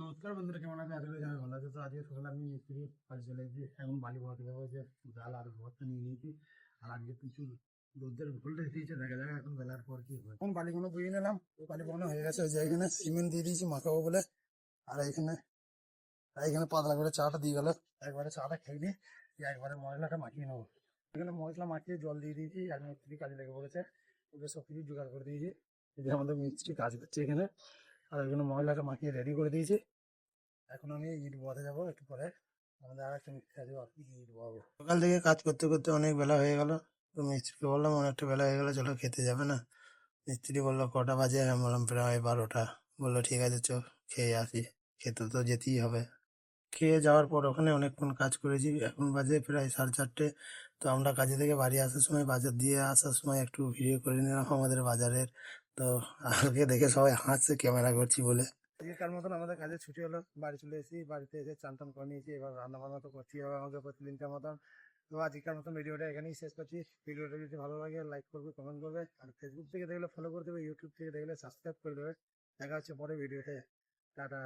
নমস্কার বন্ধুরা, কেমন আছে? আসলে আমি ভালো আছি। তো আজকে সকালে আমি মিস্ত্রি কাজ চলে এসেছি। এখন বালি ভরাতে যাবো, যে জাল আর ভরটা নিয়ে নিয়েছি। আর আজকে প্রচুর রোদের ভোল্টেজ দিয়েছে, দেখা যাক এখন বেলার পর কি হয়। এখন বালিগুলো বুঝে নিলাম, বালি বানানো হয়ে গেছে। ওই যে এখানে সিমেন্ট দিয়ে দিয়েছি মাখাবো বলে। আর এখানে পাতলা করে চাটা দিয়ে গেল। একবারে চাটা খেয়ে নিয়ে একবারে মশলাটা মাখিয়ে নেবো। এখানে মশলা মাখিয়ে জল দিয়ে দিয়েছি, আর মিস্ত্রি কাজে লেগে পড়েছে। ওকে সব কিছু জোগাড় করে দিয়েছি। এই যে আমাদের মিস্ত্রি কাজ করছে এখানে। আর এখানে মশলাটা মাখিয়ে রেডি করে দিয়েছি। এখন আমি ইট বসাতে যাবো একটু পরে। আমাদের আর একটা মিস্ত্রি আছে, আর কি ইট বসাবো। সকাল থেকে কাজ করতে করতে অনেক বেলা হয়ে গেল। তো মিস্ত্রিকে বললাম অনেকটা বেলা হয়ে গেল, চলো খেতে যাবে না? মিস্ত্রি বললো কটা বাজে? আমি বললাম প্রায় 12টা। বললো ঠিক আছে, চো খেয়ে আসি। খেতে তো যেতেই হবে। খেয়ে যাওয়ার পর ওখানে অনেকক্ষণ কাজ করেছি। এখন বাজে প্রায় 4:30। তো আমরা কাজে থেকে বাড়ি আসার সময়, বাজার দিয়ে আসার সময় একটু ভিডিও করে নিলাম আমাদের বাজারের। তো আজকে দেখে সবাই হাসছে ক্যামেরা করছি বলে। আজকের মতন আমাদের কাজে ছুটি হলো, বাড়ি চলে এসেছি। বাড়িতে এসে চান টান করে নিয়েছি, এবার রান্না বান্না তো করতেই হবে আমাকে প্রতিদিনকার মতন। তো আজকের মতন ভিডিওটা এখানেই শেষ করছি। ভিডিওটা যদি ভালো লাগে লাইক করবে, কমেন্ট করবে, আর ফেসবুক থেকে দেখলে ফলো করে দেবে, ইউটিউব থেকে দেখলে সাবস্ক্রাইব করে দেবে। দেখা হচ্ছে পরে ভিডিওতে। টাটা।